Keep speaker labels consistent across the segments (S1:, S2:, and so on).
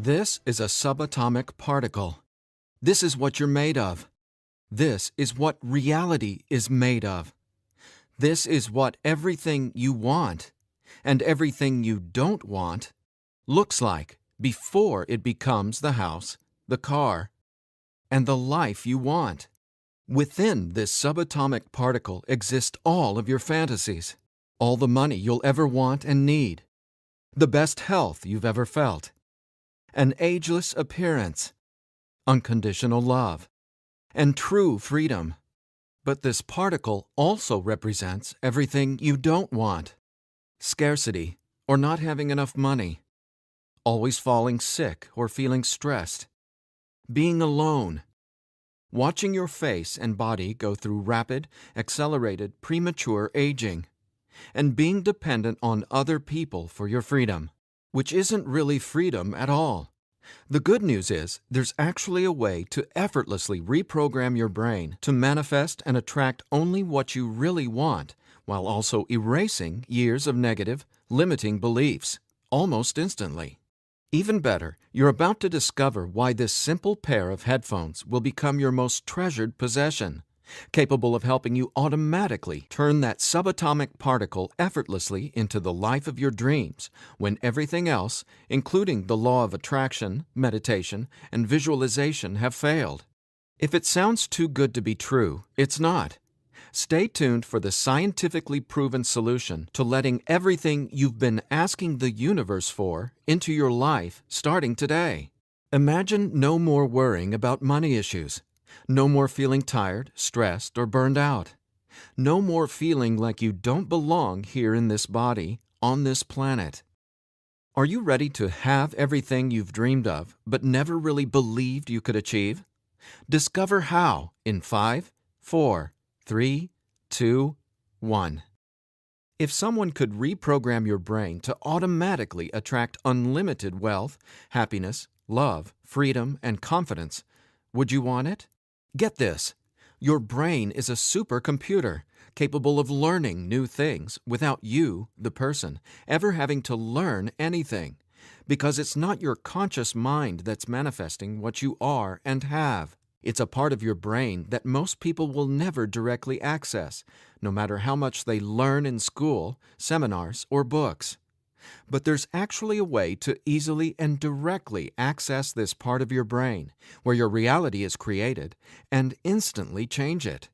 S1: This is a subatomic particle. This is what you're made of. This is what reality is made of. This is what everything you want and everything you don't want looks like before it becomes the house, the car, and the life you want. Within this subatomic particle exist all of your fantasies, all the money you'll ever want and need, the best health you've ever felt, an ageless appearance, unconditional love, and true freedom. But this particle also represents everything you don't want: scarcity or not having enough money, always falling sick or feeling stressed, being alone, watching your face and body go through rapid, accelerated, premature aging, and being dependent on other people for your freedom, which isn't really freedom at all. The good news is there's actually a way to effortlessly reprogram your brain to manifest and attract only what you really want, while also erasing years of negative, limiting beliefs, almost instantly. Even better, you're about to discover why this simple pair of headphones will become your most treasured possession, capable of helping you automatically turn that subatomic particle effortlessly into the life of your dreams when everything else, including the law of attraction, meditation, and visualization, have failed. If it sounds too good to be true, it's not. Stay tuned for the scientifically proven solution to letting everything you've been asking the universe for into your life starting today. Imagine no more worrying about money issues. No more feeling tired, stressed, or burned out. No more feeling like you don't belong here in this body, on this planet. Are you ready to have everything you've dreamed of but never really believed you could achieve? Discover how in 5, 4, 3, 2, 1. If someone could reprogram your brain to automatically attract unlimited wealth, happiness, love, freedom, and confidence, would you want it? Get this. Your brain is a supercomputer capable of learning new things without you, the person, ever having to learn anything, because it's not your conscious mind that's manifesting what you are and have. It's a part of your brain that most people will never directly access, no matter how much they learn in school, seminars, or books. But there's actually a way to easily and directly access this part of your brain, where your reality is created, and instantly change it.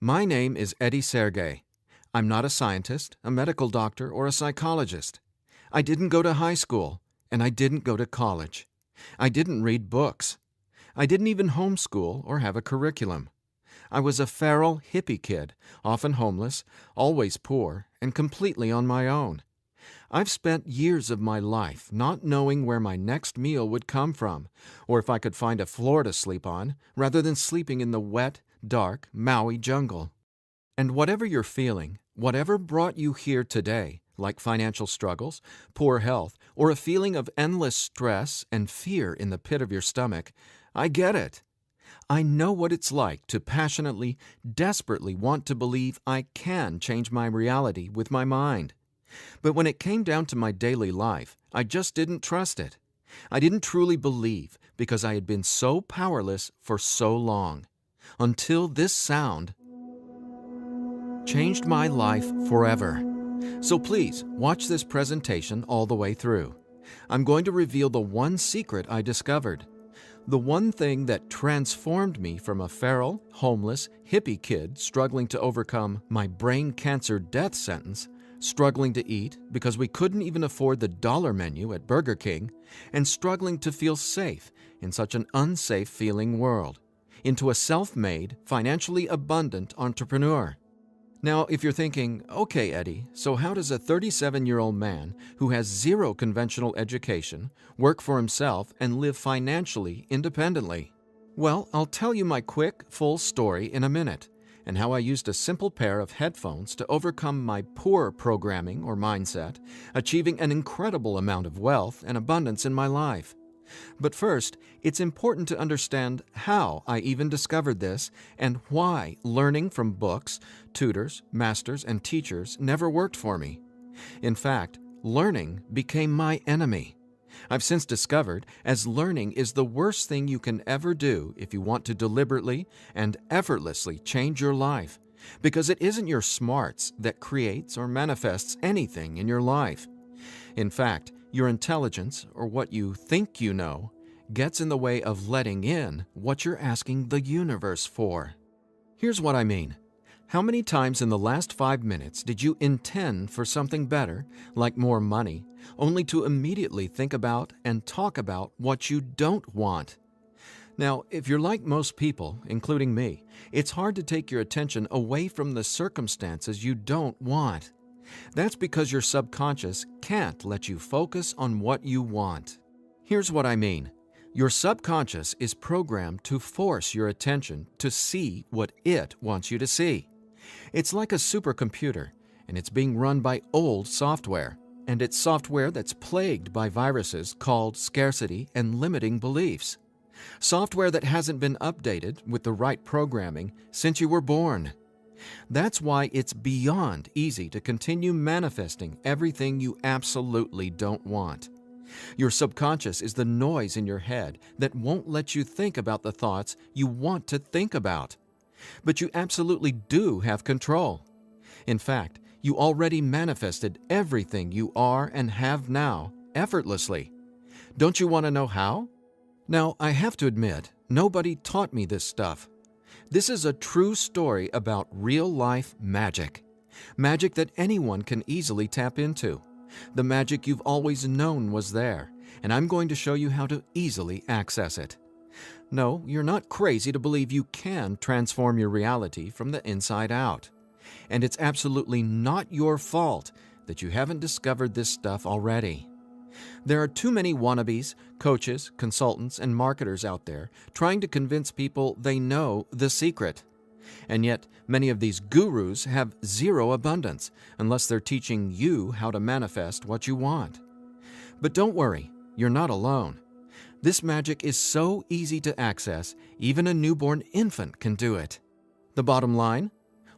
S1: My name is Eddie Sergey. I'm not a scientist, a medical doctor, or a psychologist. I didn't go to high school, and I didn't go to college. I didn't read books. I didn't even homeschool or have a curriculum. I was a feral hippie kid, often homeless, always poor, and completely on my own. I've spent years of my life not knowing where my next meal would come from, or if I could find a floor to sleep on, rather than sleeping in the wet, dark Maui jungle. And whatever you're feeling, whatever brought you here today, like financial struggles, poor health, or a feeling of endless stress and fear in the pit of your stomach, I get it. I know what it's like to passionately, desperately want to believe I can change my reality with my mind. But when it came down to my daily life, I just didn't trust it. I didn't truly believe because I had been so powerless for so long. Until this sound changed my life forever. So please, watch this presentation all the way through. I'm going to reveal the one secret I discovered. The one thing that transformed me from a feral, homeless, hippie kid struggling to overcome my brain cancer death sentence, struggling to eat because we couldn't even afford the dollar menu at Burger King, and struggling to feel safe in such an unsafe-feeling world, into a self-made, financially abundant entrepreneur. Now, if you're thinking, okay, Eddie, so how does a 37-year-old man who has zero conventional education work for himself and live financially independently? Well, I'll tell you my quick, full story in a minute, and how I used a simple pair of headphones to overcome my poor programming or mindset, achieving an incredible amount of wealth and abundance in my life. But first, it's important to understand how I even discovered this and why learning from books, tutors, masters, and teachers never worked for me. In fact, learning became my enemy. I've since discovered as learning is the worst thing you can ever do if you want to deliberately and effortlessly change your life, because it isn't your smarts that creates or manifests anything in your life. In fact, your intelligence, or what you think you know, gets in the way of letting in what you're asking the universe for. Here's what I mean. How many times in the last 5 minutes did you intend for something better, like more money, only to immediately think about and talk about what you don't want? Now, if you're like most people, including me, it's hard to take your attention away from the circumstances you don't want. That's because your subconscious can't let you focus on what you want. Here's what I mean. Your subconscious is programmed to force your attention to see what it wants you to see. It's like a supercomputer, and it's being run by old software, and it's software that's plagued by viruses called scarcity and limiting beliefs. Software that hasn't been updated with the right programming since you were born. That's why it's beyond easy to continue manifesting everything you absolutely don't want. Your subconscious is the noise in your head that won't let you think about the thoughts you want to think about. But you absolutely do have control. In fact, you already manifested everything you are and have now effortlessly. Don't you want to know how? Now, I have to admit, nobody taught me this stuff. This is a true story about real-life magic. Magic that anyone can easily tap into. The magic you've always known was there, and I'm going to show you how to easily access it. No, you're not crazy to believe you can transform your reality from the inside out. And it's absolutely not your fault that you haven't discovered this stuff already. There are too many wannabes, coaches, consultants, and marketers out there trying to convince people they know the secret. And yet, many of these gurus have zero abundance unless they're teaching you how to manifest what you want. But don't worry, you're not alone. This magic is so easy to access, even a newborn infant can do it. The bottom line?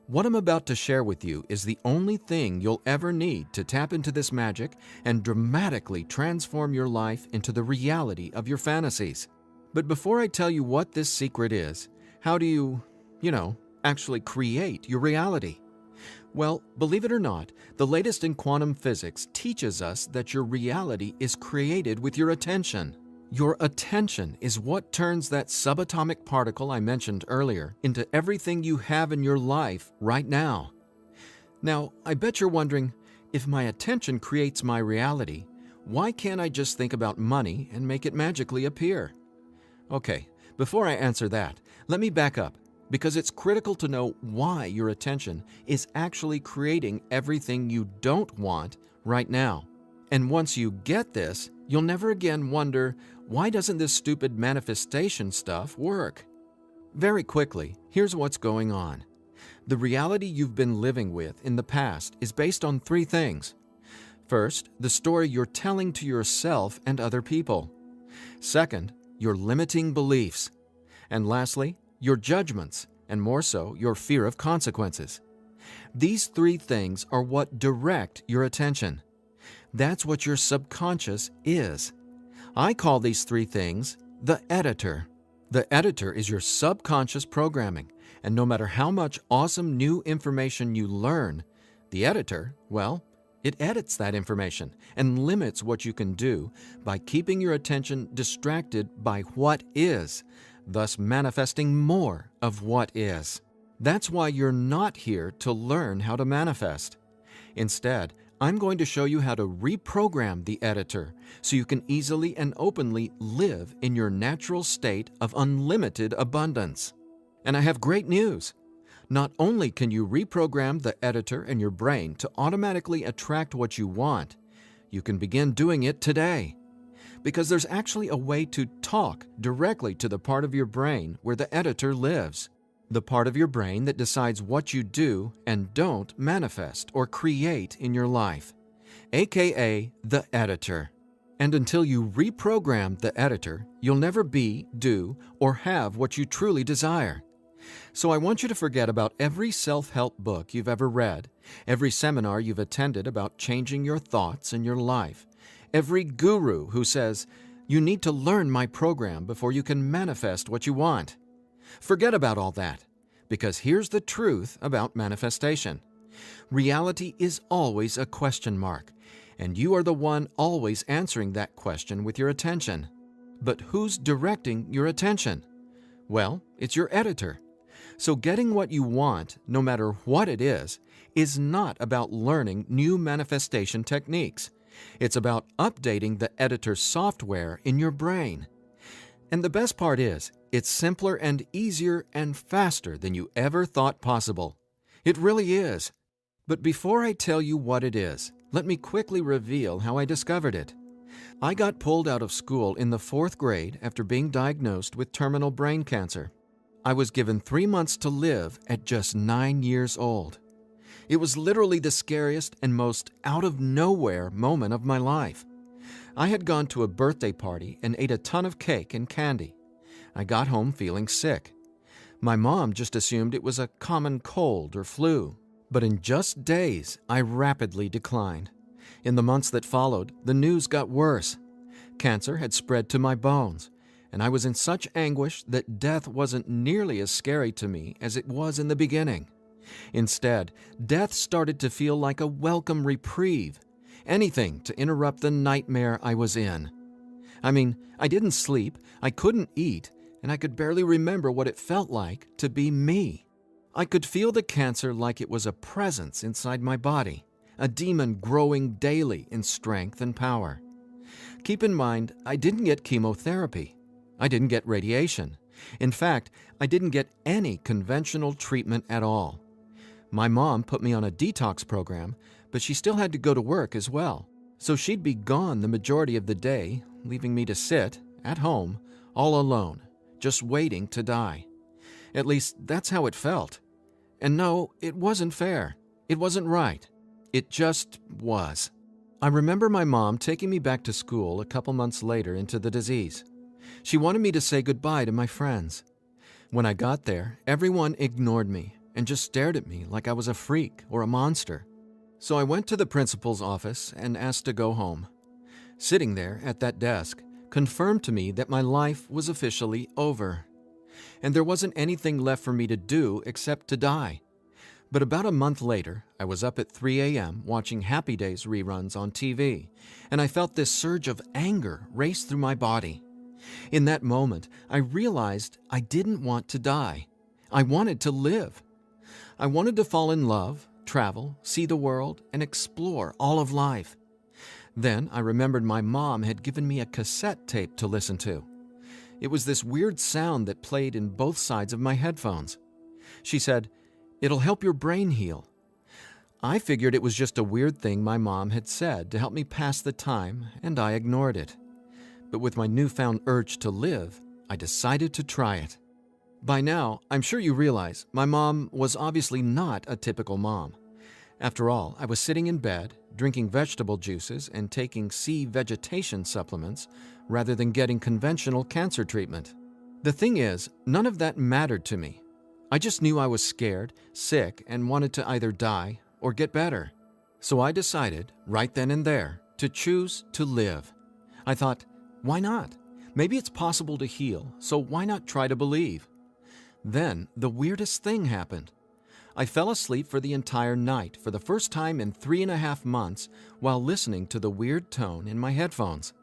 S1: What I'm about to share with you is the only thing you'll ever need to tap into this magic and dramatically transform your life into the reality of your fantasies. But before I tell you what this secret is, how do you actually create your reality? Well, believe it or not, the latest in quantum physics teaches us that your reality is created with your attention. Your attention is what turns that subatomic particle I mentioned earlier into everything you have in your life right now. Now, I bet you're wondering, if my attention creates my reality, why can't I just think about money and make it magically appear? Okay, before I answer that, let me back up, because it's critical to know why your attention is actually creating everything you don't want right now. And once you get this, you'll never again wonder, why doesn't this stupid manifestation stuff work? Very quickly, here's what's going on. The reality you've been living with in the past is based on 3 things. First, the story you're telling to yourself and other people. Second, your limiting beliefs. And lastly, your judgments, and more so, your fear of consequences. These 3 things are what direct your attention. That's what your subconscious is. I call these 3 things the editor. The editor is your subconscious programming, and no matter how much awesome new information you learn, the editor, well, it edits that information and limits what you can do by keeping your attention distracted by what is, thus manifesting more of what is. That's why you're not here to learn how to manifest. Instead, I'm going to show you how to reprogram the editor so you can easily and openly live in your natural state of unlimited abundance. And I have great news. Not only can you reprogram the editor in your brain to automatically attract what you want, you can begin doing it today. Because there's actually a way to talk directly to the part of your brain where the editor lives. The part of your brain that decides what you do and don't manifest or create in your life, aka the editor. And until you reprogram the editor, you'll never be, do, or have what you truly desire. So I want you to forget about every self-help book you've ever read, every seminar you've attended about changing your thoughts and your life, every guru who says, "You need to learn my program before you can manifest what you want." Forget about all that, because here's the truth about manifestation. Reality is always a question mark, and you are the one always answering that question with your attention. But who's directing your attention? Well, it's your editor. So getting what you want, no matter what it is not about learning new manifestation techniques. It's about updating the editor's software in your brain. And the best part is, it's simpler and easier and faster than you ever thought possible. It really is. But before I tell you what it is, let me quickly reveal how I discovered it. I got pulled out of school in the 4th grade after being diagnosed with terminal brain cancer. I was given 3 months to live at just 9 years old. It was literally the scariest and most out-of-nowhere moment of my life. I had gone to a birthday party and ate a ton of cake and candy. I got home feeling sick. My mom just assumed it was a common cold or flu. But in just days, I rapidly declined. In the months that followed, the news got worse. Cancer had spread to my bones, and I was in such anguish that death wasn't nearly as scary to me as it was in the beginning. Instead, death started to feel like a welcome reprieve, anything to interrupt the nightmare I was in. I mean, I didn't sleep, I couldn't eat, and I could barely remember what it felt like to be me. I could feel the cancer like it was a presence inside my body, a demon growing daily in strength and power. Keep in mind, I didn't get chemotherapy. I didn't get radiation. In fact, I didn't get any conventional treatment at all. My mom put me on a detox program, but she still had to go to work as well. So she'd be gone the majority of the day, leaving me to sit, at home, all alone, just waiting to die. At least, that's how it felt. And no, it wasn't fair. It wasn't right. It just was. I remember my mom taking me back to school a couple months later into the disease. She wanted me to say goodbye to my friends. When I got there, everyone ignored me and just stared at me like I was a freak or a monster. So I went to the principal's office and asked to go home. Sitting there at that desk confirmed to me that my life was officially over. And there wasn't anything left for me to do except to die. But about a month later, I was up at 3 a.m. watching Happy Days reruns on TV, and I felt this surge of anger race through my body. In that moment, I realized I didn't want to die. I wanted to live. I wanted to fall in love, travel, see the world, and explore all of life. Then I remembered my mom had given me a cassette tape to listen to. It was this weird sound that played in both sides of my headphones. She said, "It'll help your brain heal." I figured it was just a weird thing my mom had said to help me pass the time, and I ignored it. But with my newfound urge to live, I decided to try it. By now, I'm sure you realize my mom was obviously not a typical mom. After all, I was sitting in bed, drinking vegetable juices and taking sea vegetation supplements rather than getting conventional cancer treatment. The thing is, none of that mattered to me. I just knew I was scared, sick, and wanted to either die or get better. So I decided, right then and there, to choose to live. I thought, why not? Maybe it's possible to heal, so why not try to believe? Then the weirdest thing happened. I fell asleep for the entire night for the first time in 3.5 months while listening to the weird tone in my headphones.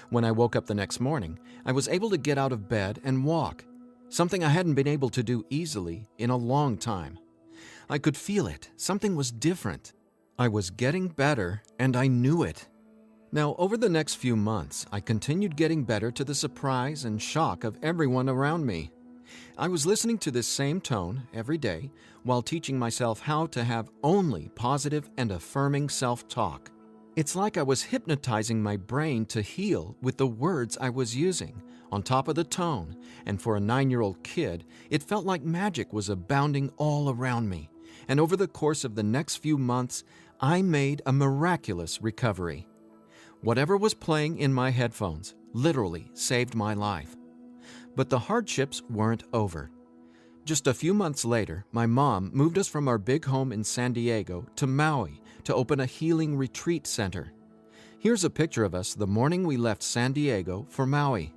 S1: When I woke up the next morning, I was able to get out of bed and walk, something I hadn't been able to do easily in a long time. I could feel it. Something was different. I was getting better, and I knew it. Now, over the next few months, I continued getting better to the surprise and shock of everyone around me. I was listening to this same tone every day while teaching myself how to have only positive and affirming self-talk. It's like I was hypnotizing my brain to heal with the words I was using, on top of the tone, and for a 9-year-old kid, it felt like magic was abounding all around me. And over the course of the next few months, I made a miraculous recovery. Whatever was playing in my headphones literally saved my life. But the hardships weren't over. Just a few months later, my mom moved us from our big home in San Diego to Maui to open a healing retreat center. Here's a picture of us the morning we left San Diego for Maui.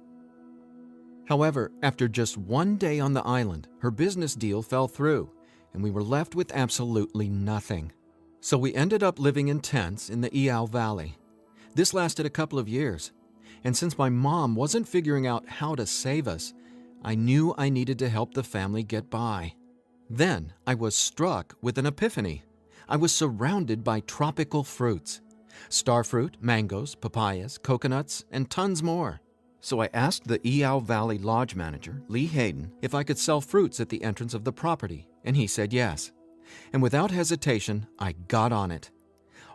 S1: However, after just one day on the island, her business deal fell through, and we were left with absolutely nothing. So we ended up living in tents in the Iao Valley. This lasted a couple of years, and since my mom wasn't figuring out how to save us, I knew I needed to help the family get by. Then I was struck with an epiphany. I was surrounded by tropical fruits: starfruit, mangoes, papayas, coconuts, and tons more. So I asked the Iao Valley Lodge manager, Lee Hayden, if I could sell fruits at the entrance of the property, and he said yes. And without hesitation, I got on it.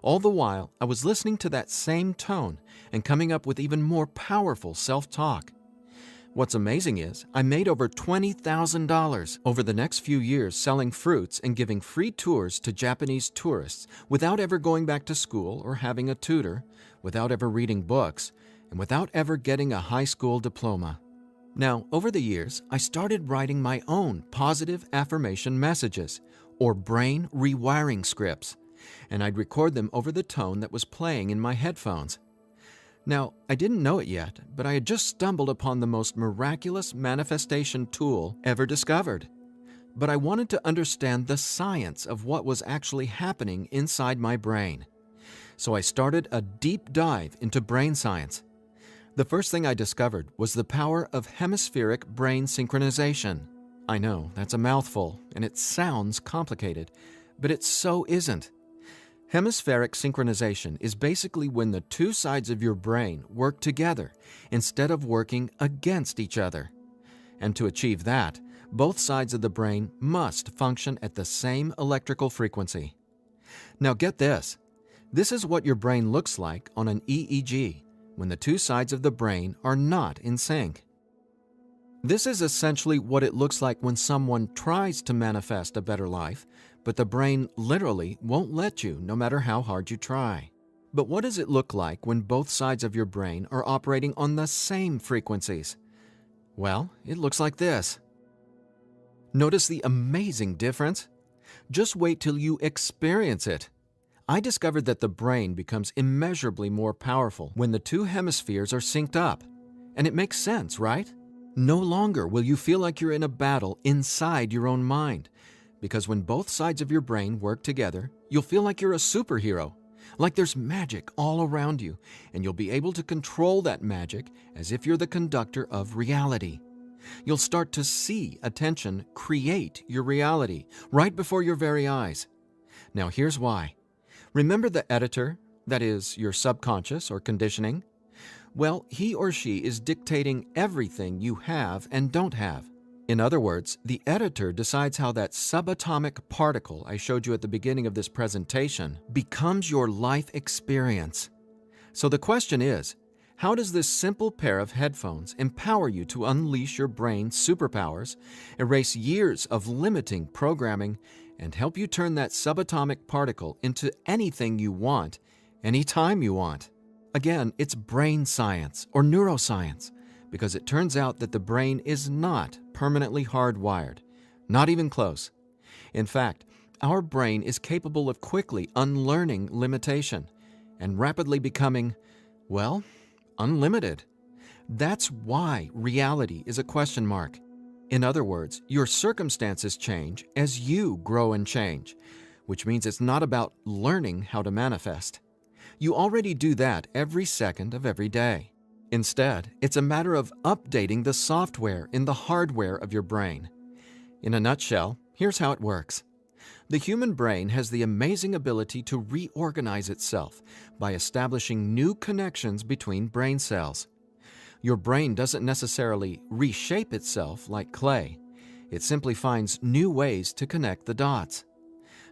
S1: All the while, I was listening to that same tone and coming up with even more powerful self-talk. What's amazing is I made over $20,000 over the next few years selling fruits and giving free tours to Japanese tourists without ever going back to school or having a tutor, without ever reading books, and without ever getting a high school diploma. Now, over the years, I started writing my own positive affirmation messages, or brain rewiring scripts, and I'd record them over the tone that was playing in my headphones. Now, I didn't know it yet, but I had just stumbled upon the most miraculous manifestation tool ever discovered. But I wanted to understand the science of what was actually happening inside my brain. So I started a deep dive into brain science. The first thing I discovered was the power of hemispheric brain synchronization. I know, that's a mouthful, and it sounds complicated, but it so isn't. Hemispheric synchronization is basically when the two sides of your brain work together instead of working against each other. And to achieve that, both sides of the brain must function at the same electrical frequency. Now get this. This is what your brain looks like on an EEG when the two sides of the brain are not in sync. This is essentially what it looks like when someone tries to manifest a better life, but the brain literally won't let you no matter how hard you try. But what does it look like when both sides of your brain are operating on the same frequencies? Well, it looks like this. Notice the amazing difference? Just wait till you experience it. I discovered that the brain becomes immeasurably more powerful when the two hemispheres are synced up. And it makes sense, right? No longer will you feel like you're in a battle inside your own mind, because when both sides of your brain work together, you'll feel like you're a superhero, like there's magic all around you, and you'll be able to control that magic as if you're the conductor of reality. You'll start to see attention create your reality right before your very eyes. Now here's why. Remember the editor, that is, your subconscious or conditioning? Well, he or she is dictating everything you have and don't have. In other words, the editor decides how that subatomic particle I showed you at the beginning of this presentation becomes your life experience. So the question is, how does this simple pair of headphones empower you to unleash your brain's superpowers, erase years of limiting programming, and help you turn that subatomic particle into anything you want, anytime you want? Again, it's brain science or neuroscience, because it turns out that the brain is not permanently hardwired, not even close. In fact, our brain is capable of quickly unlearning limitation and rapidly becoming, well, unlimited. That's why reality is a question mark. In other words, your circumstances change as you grow and change, which means it's not about learning how to manifest. You already do that every second of every day. Instead, it's a matter of updating the software in the hardware of your brain. In a nutshell, here's how it works. The human brain has the amazing ability to reorganize itself by establishing new connections between brain cells. Your brain doesn't necessarily reshape itself like clay. It simply finds new ways to connect the dots.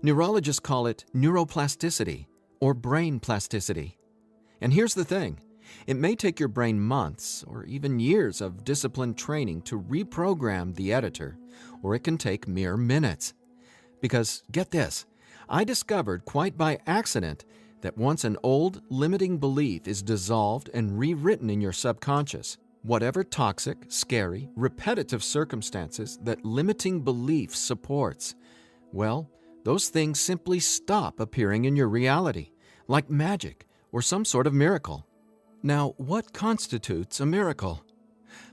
S1: Neurologists call it neuroplasticity or brain plasticity. And here's the thing. It may take your brain months or even years of disciplined training to reprogram the editor, or it can take mere minutes. Because, get this, I discovered quite by accident that once an old, limiting belief is dissolved and rewritten in your subconscious, whatever toxic, scary, repetitive circumstances that limiting belief supports, well, those things simply stop appearing in your reality, like magic, or some sort of miracle. Now, what constitutes a miracle?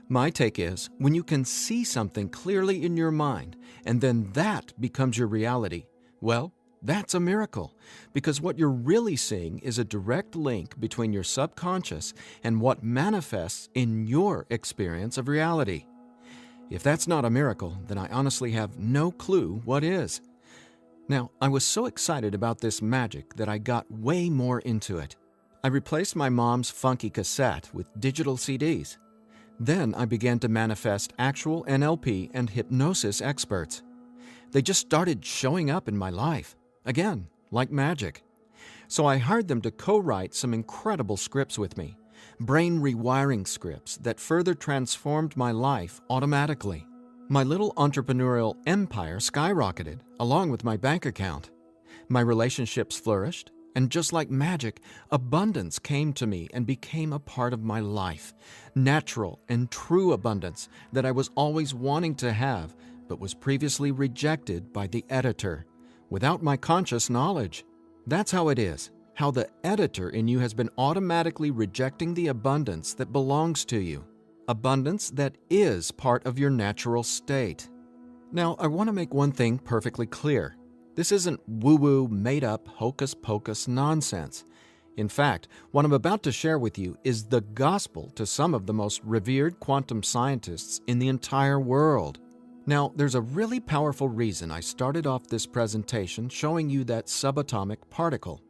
S1: My take is when you can see something clearly in your mind and then that becomes your reality, well, that's a miracle, because what you're really seeing is a direct link between your subconscious and what manifests in your experience of reality. If that's not a miracle, then I honestly have no clue what is. Now, I was so excited about this magic that I got way more into it. I replaced my mom's funky cassette with digital CDs. Then I began to manifest actual NLP and hypnosis experts. They just started showing up in my life. Again, like magic. So I hired them to co-write some incredible scripts with me, brain rewiring scripts that further transformed my life automatically. My little entrepreneurial empire skyrocketed, along with my bank account. My relationships flourished, and just like magic, abundance came to me and became a part of my life. Natural and true abundance that I was always wanting to have, but was previously rejected by the editor, without my conscious knowledge. That's how it is, how the editor in you has been automatically rejecting the abundance that belongs to you, abundance that is part of your natural state. Now, I want to make one thing perfectly clear. This isn't woo-woo, made-up, hocus-pocus nonsense. In fact, what I'm about to share with you is the gospel to some of the most revered quantum scientists in the entire world. Now, there's a really powerful reason I started off this presentation showing you that subatomic particle.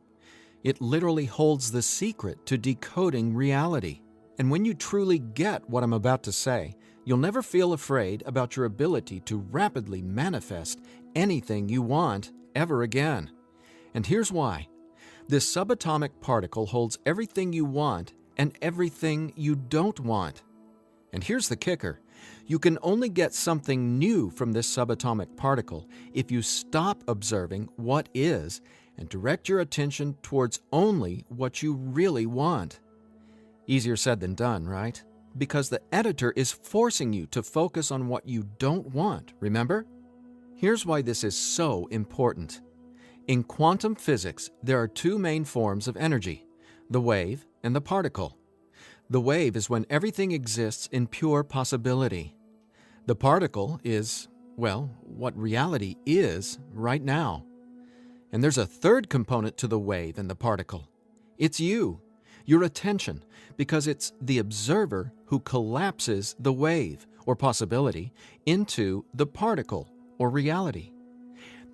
S1: It literally holds the secret to decoding reality. And when you truly get what I'm about to say, you'll never feel afraid about your ability to rapidly manifest anything you want ever again. And here's why. This subatomic particle holds everything you want and everything you don't want. And here's the kicker. You can only get something new from this subatomic particle if you stop observing what is and direct your attention towards only what you really want. Easier said than done, right? Because the editor is forcing you to focus on what you don't want, remember? Here's why this is so important. In quantum physics, there are two main forms of energy, the wave and the particle. The wave is when everything exists in pure possibility. The particle is, well, what reality is right now. And there's a third component to the wave and the particle. It's you, your attention, because it's the observer who collapses the wave, or possibility, into the particle, or reality.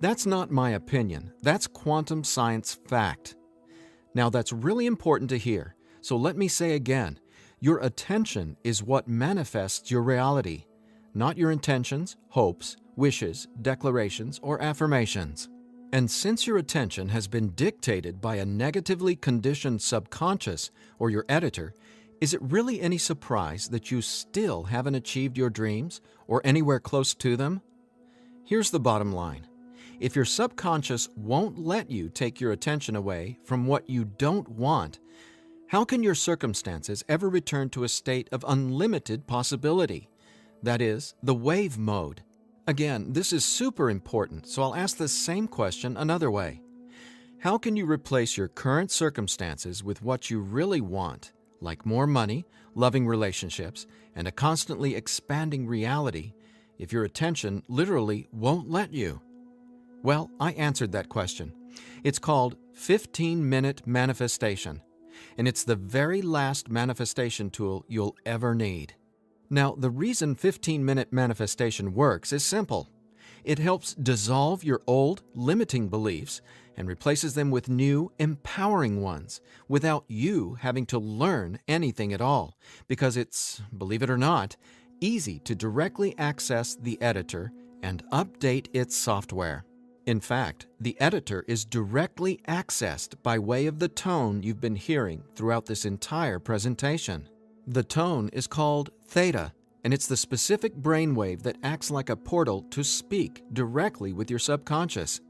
S1: That's not my opinion. That's quantum science fact. Now that's really important to hear, so let me say again, your attention is what manifests your reality, not your intentions, hopes, wishes, declarations, or affirmations. And since your attention has been dictated by a negatively conditioned subconscious or your editor, is it really any surprise that you still haven't achieved your dreams or anywhere close to them? Here's the bottom line. If your subconscious won't let you take your attention away from what you don't want, how can your circumstances ever return to a state of unlimited possibility? That is, the wave mode. Again, this is super important, so I'll ask the same question another way. How can you replace your current circumstances with what you really want, like more money, loving relationships, and a constantly expanding reality, if your attention literally won't let you? Well, I answered that question. It's called 15-minute manifestation, and it's the very last manifestation tool you'll ever need. Now, the reason 15-minute manifestation works is simple. It helps dissolve your old, limiting beliefs and replaces them with new, empowering ones without you having to learn anything at all, because it's, believe it or not, easy to directly access the editor and update its software. In fact, the editor is directly accessed by way of the tone you've been hearing throughout this entire presentation. The tone is called theta, and it's the specific brainwave that acts like a portal to speak directly with your subconscious.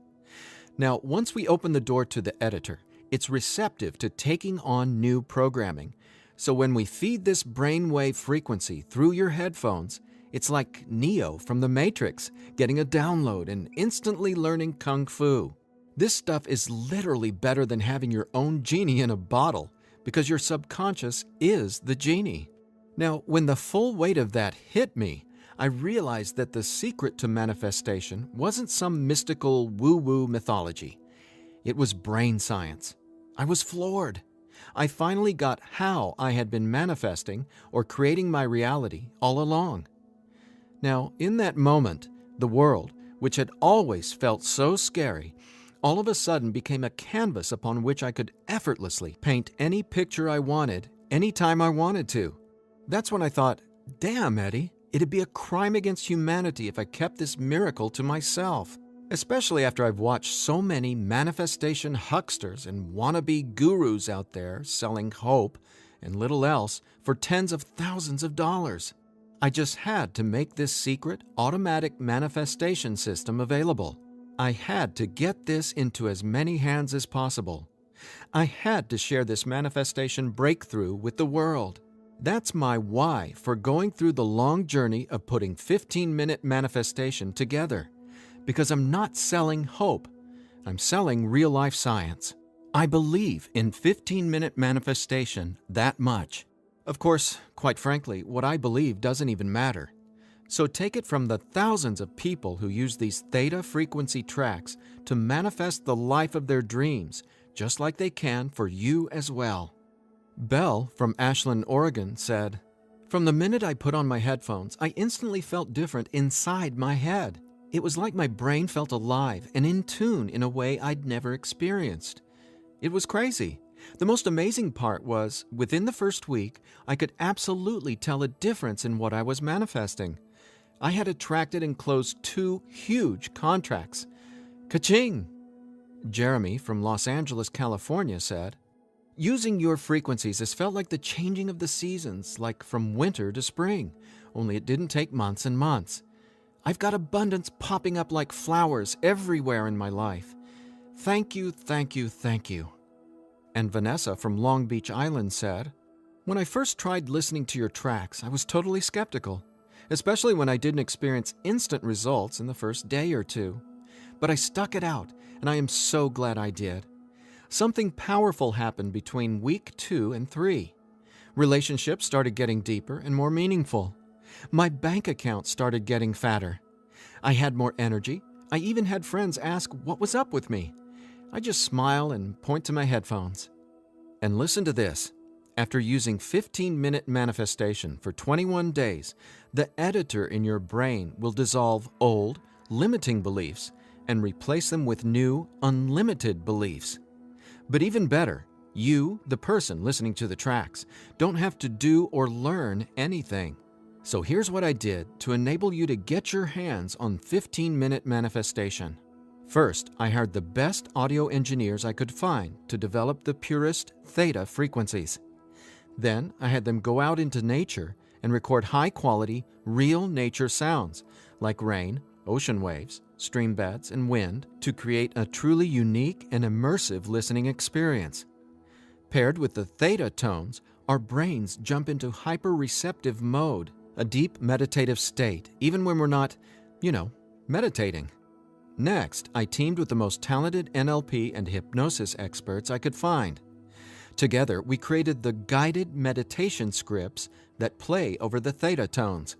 S1: Now, once we open the door to the editor, it's receptive to taking on new programming. So when we feed this brainwave frequency through your headphones, it's like Neo from the Matrix getting a download and instantly learning Kung Fu. This stuff is literally better than having your own genie in a bottle. because your subconscious is the genie. Now, when the full weight of that hit me, I realized that the secret to manifestation wasn't some mystical woo-woo mythology. It was brain science. I was floored. I finally got how I had been manifesting or creating my reality all along. Now, in that moment, the world, which had always felt so scary, all of a sudden became a canvas upon which I could effortlessly paint any picture I wanted, anytime I wanted to. That's when I thought, damn, Eddie, it'd be a crime against humanity if I kept this miracle to myself. Especially after I've watched so many manifestation hucksters and wannabe gurus out there selling hope and little else for tens of thousands of dollars. I just had to make this secret, automatic manifestation system available. I had to get this into as many hands as possible. I had to share this manifestation breakthrough with the world. That's my why for going through the long journey of putting 15-minute manifestation together. Because I'm not selling hope. I'm selling real-life science. I believe in 15-minute manifestation that much. Of course, quite frankly, what I believe doesn't even matter. So take it from the thousands of people who use these theta frequency tracks to manifest the life of their dreams, just like they can for you as well. Belle from Ashland, Oregon said, "From the minute I put on my headphones, I instantly felt different inside my head. It was like my brain felt alive and in tune in a way I'd never experienced. It was crazy. The most amazing part was, within the first week, I could absolutely tell a difference in what I was manifesting. I had attracted and closed 2 huge contracts. Ka-ching!" Jeremy from Los Angeles, California said, "Using your frequencies has felt like the changing of the seasons, like from winter to spring, only it didn't take months and months. I've got abundance popping up like flowers everywhere in my life. Thank you, thank you, thank you." And Vanessa from Long Beach Island said, "When I first tried listening to your tracks, I was totally skeptical, especially when I didn't experience instant results in the first day or two. But I stuck it out, and I am so glad I did. Something powerful happened between week 2 and 3. Relationships started getting deeper and more meaningful. My bank account started getting fatter. I had more energy. I even had friends ask what was up with me. I just smile and point to my headphones. And listen to this. After using 15-minute manifestation for 21 days, the editor in your brain will dissolve old, limiting beliefs and replace them with new, unlimited beliefs. But even better, you, the person listening to the tracks, don't have to do or learn anything. So here's what I did to enable you to get your hands on 15-minute manifestation. First, I hired the best audio engineers I could find to develop the purest theta frequencies. Then, I had them go out into nature and record high-quality, real nature sounds like rain, ocean waves, stream beds, and wind to create a truly unique and immersive listening experience. Paired with the theta tones, our brains jump into hyper-receptive mode, a deep meditative state, even when we're not, meditating. Next, I teamed with the most talented NLP and hypnosis experts I could find. Together, we created the guided meditation scripts that play over the theta tones.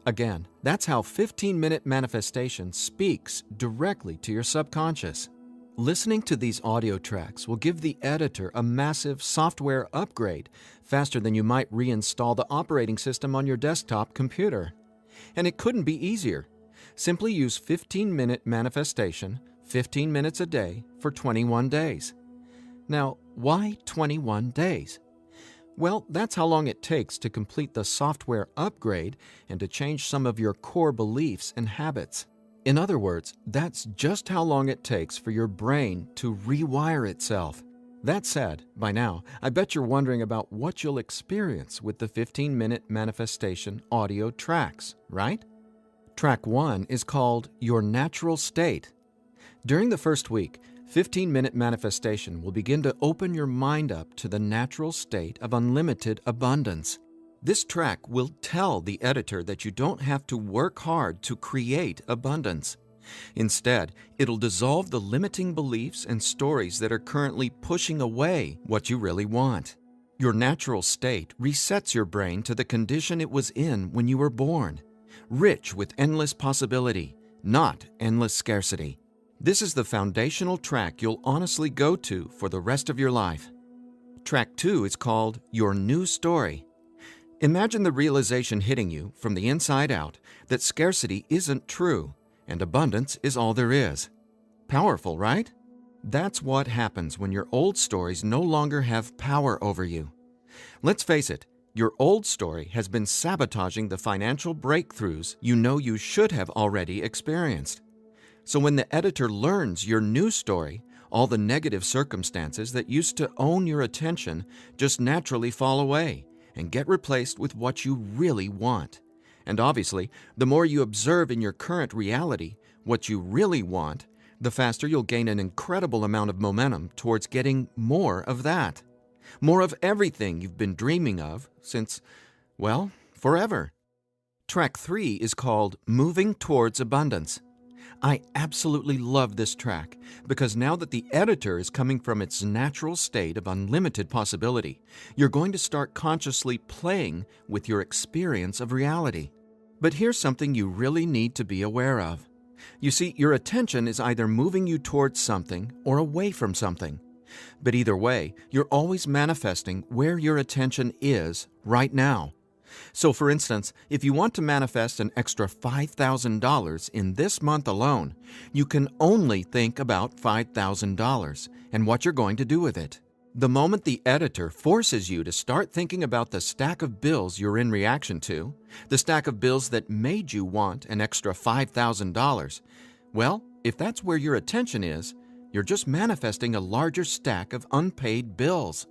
S1: Again, that's how 15-minute manifestation speaks directly to your subconscious. Listening to these audio tracks will give the editor a massive software upgrade faster than you might reinstall the operating system on your desktop computer. And it couldn't be easier. Simply use 15-minute manifestation, 15 minutes a day for 21 days. Now, why 21 days? Well, that's how long it takes to complete the software upgrade and to change some of your core beliefs and habits. In other words, that's just how long it takes for your brain to rewire itself. That said, by now, I bet you're wondering about what you'll experience with the 15-minute manifestation audio tracks, right? Track 1 is called Your Natural State. During the first week, 15-minute manifestation will begin to open your mind up to the natural state of unlimited abundance. This track will tell the editor that you don't have to work hard to create abundance. Instead, it'll dissolve the limiting beliefs and stories that are currently pushing away what you really want. Your natural state resets your brain to the condition it was in when you were born, rich with endless possibility, not endless scarcity. This is the foundational track you'll honestly go to for the rest of your life. Track 2 is called Your New Story. Imagine the realization hitting you from the inside out that scarcity isn't true and abundance is all there is. Powerful, right? That's what happens when your old stories no longer have power over you. Let's face it, your old story has been sabotaging the financial breakthroughs you know you should have already experienced. So when the editor learns your new story, all the negative circumstances that used to own your attention just naturally fall away and get replaced with what you really want. And obviously, the more you observe in your current reality what you really want, the faster you'll gain an incredible amount of momentum towards getting more of that. More of everything you've been dreaming of since, well, forever. Track 3 is called Moving Towards Abundance. I absolutely love this track because now that the editor is coming from its natural state of unlimited possibility, you're going to start consciously playing with your experience of reality. But here's something you really need to be aware of. You see, your attention is either moving you towards something or away from something. But either way, you're always manifesting where your attention is right now. So for instance, if you want to manifest an extra $5,000 in this month alone, you can only think about $5,000 and what you're going to do with it. The moment the editor forces you to start thinking about the stack of bills you're in reaction to, the stack of bills that made you want an extra $5,000, well, if that's where your attention is, you're just manifesting a larger stack of unpaid bills.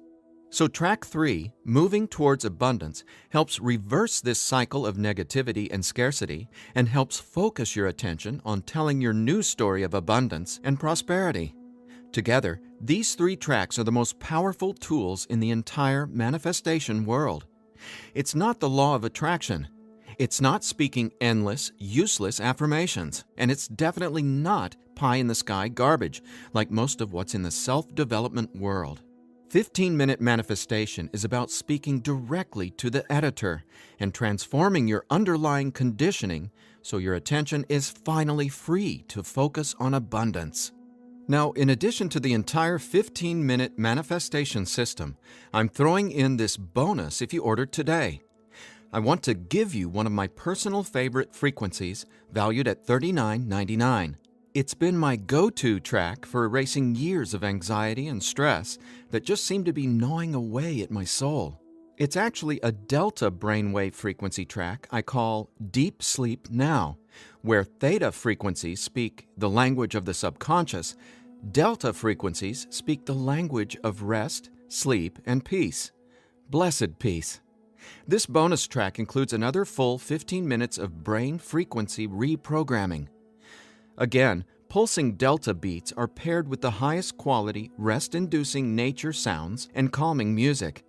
S1: So track 3, Moving Towards Abundance, helps reverse this cycle of negativity and scarcity and helps focus your attention on telling your new story of abundance and prosperity. Together, these 3 tracks are the most powerful tools in the entire manifestation world. It's not the law of attraction. It's not speaking endless, useless affirmations. And it's definitely not pie-in-the-sky garbage like most of what's in the self-development world. 15-minute manifestation is about speaking directly to the editor and transforming your underlying conditioning so your attention is finally free to focus on abundance. Now, in addition to the entire 15-minute manifestation system, I'm throwing in this bonus if you order today. I want to give you one of my personal favorite frequencies valued at $39.99. It's been my go-to track for erasing years of anxiety and stress that just seem to be gnawing away at my soul. It's actually a delta brainwave frequency track I call Deep Sleep Now, where theta frequencies speak the language of the subconscious, delta frequencies speak the language of rest, sleep, and peace. Blessed peace. This bonus track includes another full 15 minutes of brain frequency reprogramming. Again, pulsing delta beats are paired with the highest quality, rest-inducing nature sounds and calming music.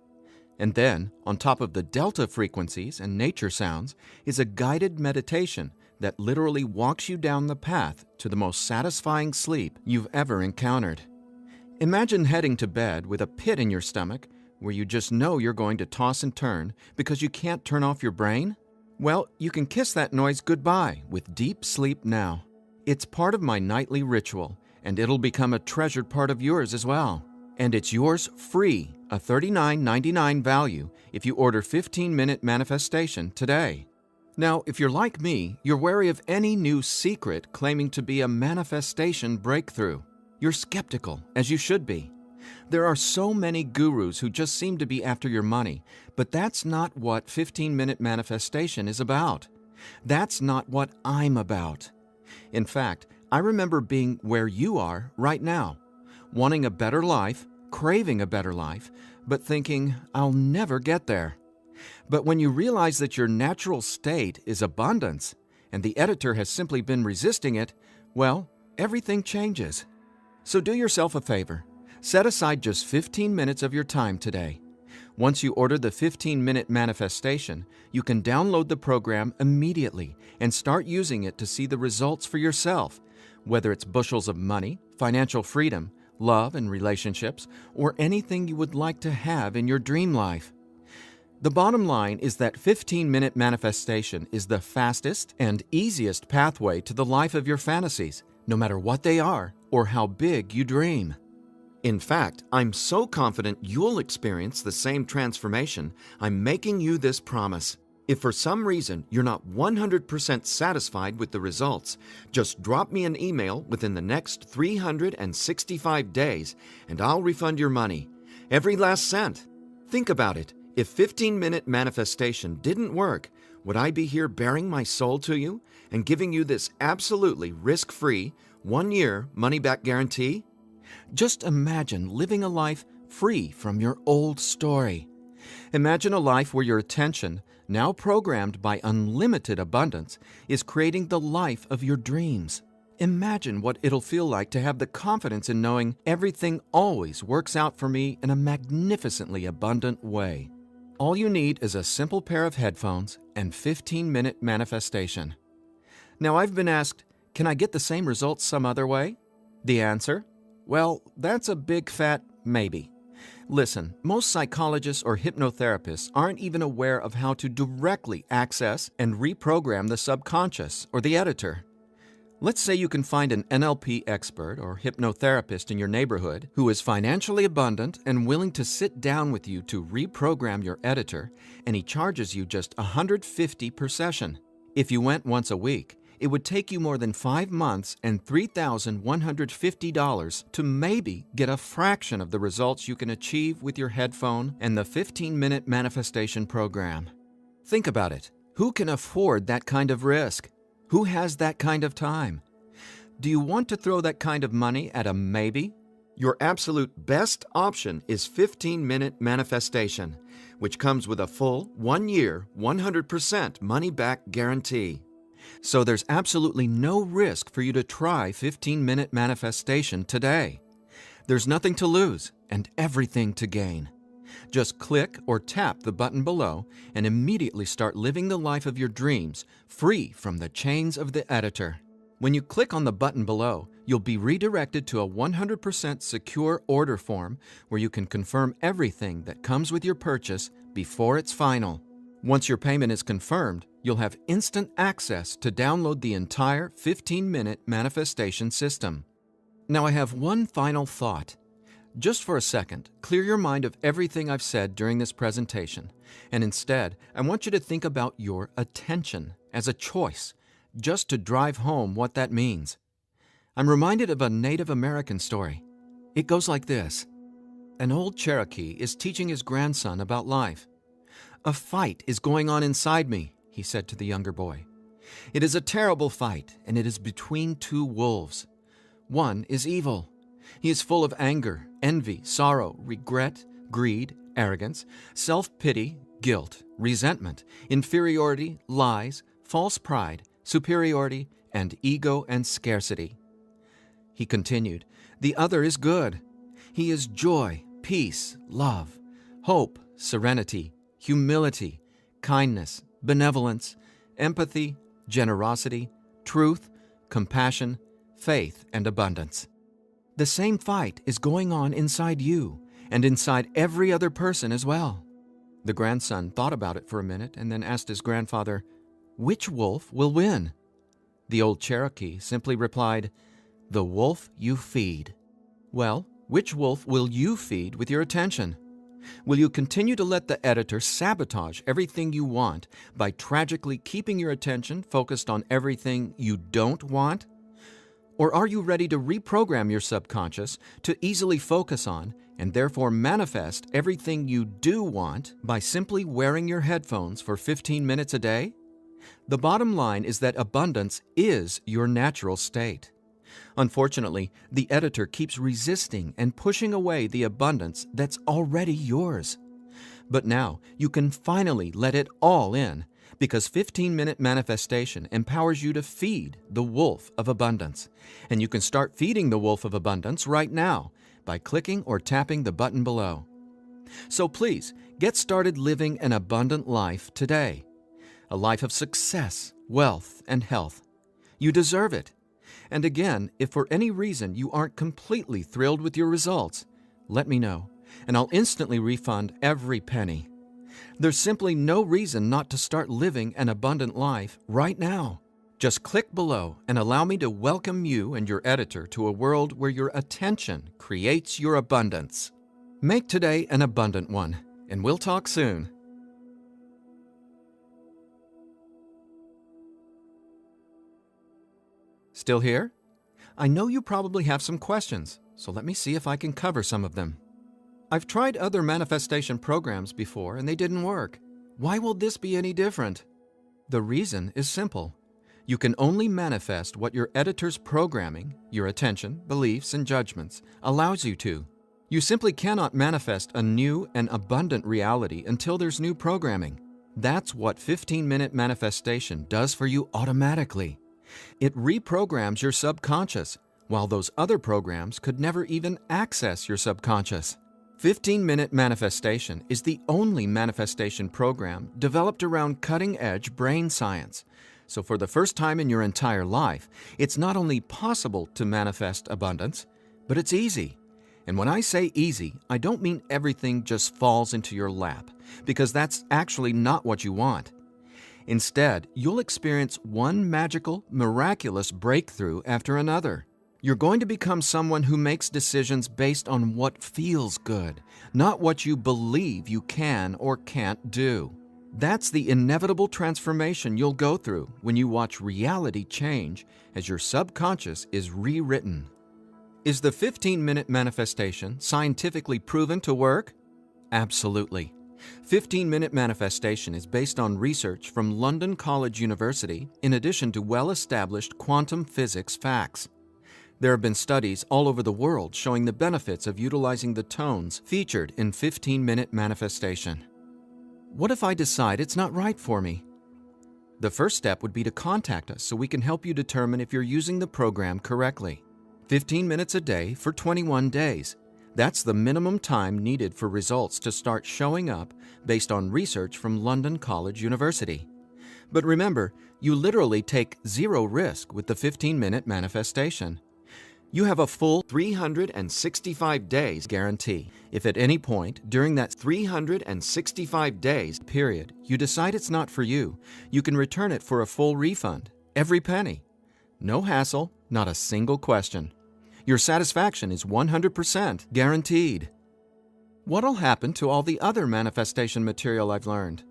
S1: And then, on top of the delta frequencies and nature sounds, is a guided meditation that literally walks you down the path to the most satisfying sleep you've ever encountered. Imagine heading to bed with a pit in your stomach where you just know you're going to toss and turn because you can't turn off your brain? Well, you can kiss that noise goodbye with Deep Sleep Now. It's part of my nightly ritual, and it'll become a treasured part of yours as well. And it's yours free, a $39.99 value, if you order 15-minute manifestation today. Now, if you're like me, you're wary of any new secret claiming to be a manifestation breakthrough. You're skeptical, as you should be. There are so many gurus who just seem to be after your money, but that's not what 15-minute manifestation is about. That's not what I'm about. In fact, I remember being where you are right now, wanting a better life, craving a better life, but thinking, I'll never get there. But when you realize that your natural state is abundance, and the editor has simply been resisting it, well, everything changes. So do yourself a favor. Set aside just 15 minutes of your time today. Once you order the 15-minute manifestation, you can download the program immediately and start using it to see the results for yourself, whether it's bushels of money, financial freedom, love and relationships, or anything you would like to have in your dream life. The bottom line is that 15-minute manifestation is the fastest and easiest pathway to the life of your fantasies, no matter what they are or how big you dream. In fact, I'm so confident you'll experience the same transformation, I'm making you this promise. If for some reason you're not 100% satisfied with the results, just drop me an email within the next 365 days and I'll refund your money. Every last cent. Think about it. If 15-minute manifestation didn't work, would I be here bearing my soul to you and giving you this absolutely risk-free, 1-year money-back guarantee? Just imagine living a life free from your old story. Imagine a life where your attention, now programmed by unlimited abundance, is creating the life of your dreams. Imagine what it'll feel like to have the confidence in knowing everything always works out for me in a magnificently abundant way. All you need is a simple pair of headphones and 15-minute manifestation. Now, I've been asked, can I get the same results some other way? The answer? Well, that's a big fat maybe. Listen, most psychologists or hypnotherapists aren't even aware of how to directly access and reprogram the subconscious or the editor. Let's say you can find an NLP expert or hypnotherapist in your neighborhood who is financially abundant and willing to sit down with you to reprogram your editor, and he charges you just $150 per session. If you went once a week, it would take you more than 5 months and $3,150 to maybe get a fraction of the results you can achieve with your headphone and the 15-minute manifestation program. Think about it. Who can afford that kind of risk? Who has that kind of time? Do you want to throw that kind of money at a maybe? Your absolute best option is 15-minute manifestation, which comes with a full 1-year, 100% money-back guarantee. So there's absolutely no risk for you to try 15-minute manifestation today. There's nothing to lose and everything to gain. Just click or tap the button below and immediately start living the life of your dreams, free from the chains of the editor. When you click on the button below, you'll be redirected to a 100% secure order form where you can confirm everything that comes with your purchase before it's final. Once your payment is confirmed, you'll have instant access to download the entire 15-minute manifestation system. Now I have one final thought. Just for a second, clear your mind of everything I've said during this presentation, and instead, I want you to think about your attention as a choice, just to drive home what that means. I'm reminded of a Native American story. It goes like this. An old Cherokee is teaching his grandson about life. "A fight is going on inside me," he said to the younger boy. "It is a terrible fight, and it is between two wolves. One is evil. He is full of anger, envy, sorrow, regret, greed, arrogance, self-pity, guilt, resentment, inferiority, lies, false pride, superiority, and ego and scarcity." He continued, "The other is good. He is joy, peace, love, hope, serenity, humility, kindness, benevolence, empathy, generosity, truth, compassion, faith, and abundance. The same fight is going on inside you and inside every other person as well." The grandson thought about it for a minute and then asked his grandfather, "Which wolf will win?" The old Cherokee simply replied, "The wolf you feed." Well, which wolf will you feed with your attention? Will you continue to let the editor sabotage everything you want by tragically keeping your attention focused on everything you don't want? Or are you ready to reprogram your subconscious to easily focus on and therefore manifest everything you do want by simply wearing your headphones for 15 minutes a day? The bottom line is that abundance is your natural state. Unfortunately, the editor keeps resisting and pushing away the abundance that's already yours. But now you can finally let it all in, because 15-minute manifestation empowers you to feed the wolf of abundance. And you can start feeding the wolf of abundance right now by clicking or tapping the button below. So please, get started living an abundant life today. A life of success, wealth, and health. You deserve it. And again, if for any reason you aren't completely thrilled with your results, let me know, and I'll instantly refund every penny. There's simply no reason not to start living an abundant life right now. Just click below and allow me to welcome you and your editor to a world where your attention creates your abundance. Make today an abundant one, and we'll talk soon. Still here? I know you probably have some questions, so let me see if I can cover some of them. I've tried other manifestation programs before and they didn't work. Why will this be any different? The reason is simple. You can only manifest what your editor's programming, your attention, beliefs, and judgments, allows you to. You simply cannot manifest a new and abundant reality until there's new programming. That's what 15-minute manifestation does for you automatically. It reprograms your subconscious, while those other programs could never even access your subconscious. 15-minute manifestation is the only manifestation program developed around cutting-edge brain science. So for the first time in your entire life, it's not only possible to manifest abundance, but it's easy. And when I say easy, I don't mean everything just falls into your lap, because that's actually not what you want. Instead, you'll experience one magical, miraculous breakthrough after another. You're going to become someone who makes decisions based on what feels good, not what you believe you can or can't do. That's the inevitable transformation you'll go through when you watch reality change as your subconscious is rewritten. Is the 15-minute manifestation scientifically proven to work? Absolutely. 15-minute manifestation is based on research from London College University in addition to well-established quantum physics facts. There have been studies all over the world showing the benefits of utilizing the tones featured in 15-minute manifestation. What if I decide it's not right for me? The first step would be to contact us so we can help you determine if you're using the program correctly. 15 minutes a day for 21 days. That's the minimum time needed for results to start showing up based on research from London College University. But remember, you literally take zero risk with the 15-minute manifestation. You have a full 365 days guarantee. If at any point during that 365 days period you decide it's not for you, you can return it for a full refund, every penny. No hassle, not a single question. Your satisfaction is 100% guaranteed. What'll happen to all the other manifestation material I've learned?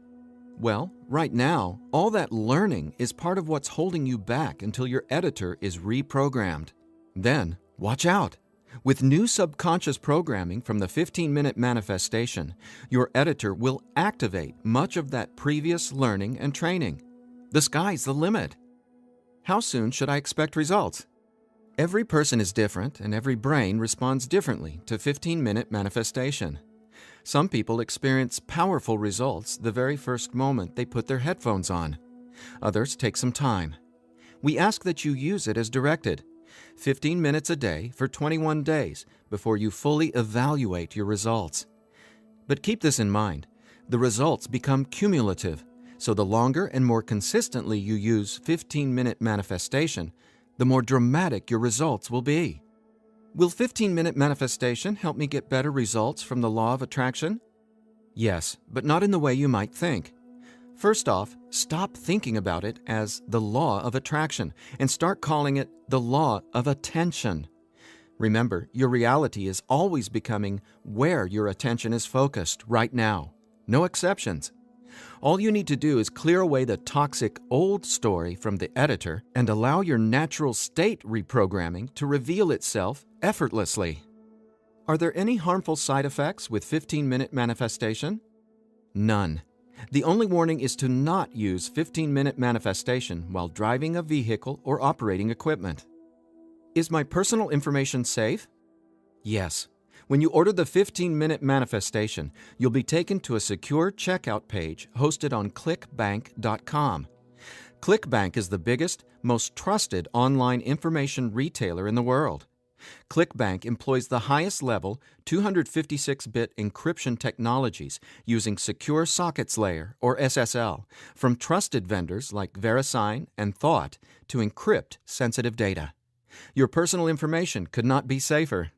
S1: Well, right now, all that learning is part of what's holding you back until your editor is reprogrammed. Then, watch out! With new subconscious programming from the 15-minute manifestation, your editor will activate much of that previous learning and training. The sky's the limit. How soon should I expect results? Every person is different and every brain responds differently to 15-minute manifestation. Some people experience powerful results the very first moment they put their headphones on. Others take some time. We ask that you use it as directed. 15 minutes a day for 21 days before you fully evaluate your results. But keep this in mind, the results become cumulative, so the longer and more consistently you use 15-minute manifestation, the more dramatic your results will be. Will 15-minute manifestation help me get better results from the law of attraction? Yes, but not in the way you might think. First off, stop thinking about it as the law of attraction and start calling it the law of attention. Remember, your reality is always becoming where your attention is focused right now. No exceptions. All you need to do is clear away the toxic old story from the editor and allow your natural state reprogramming to reveal itself effortlessly. Are there any harmful side effects with 15-minute manifestation? None. The only warning is to not use 15-minute manifestation while driving a vehicle or operating equipment. Is my personal information safe? Yes. When you order the 15-minute manifestation, you'll be taken to a secure checkout page hosted on clickbank.com. ClickBank is the biggest, most trusted online information retailer in the world. ClickBank employs the highest level 256-bit encryption technologies using Secure Sockets Layer, or SSL, from trusted vendors like VeriSign and Thought to encrypt sensitive data. Your personal information could not be safer.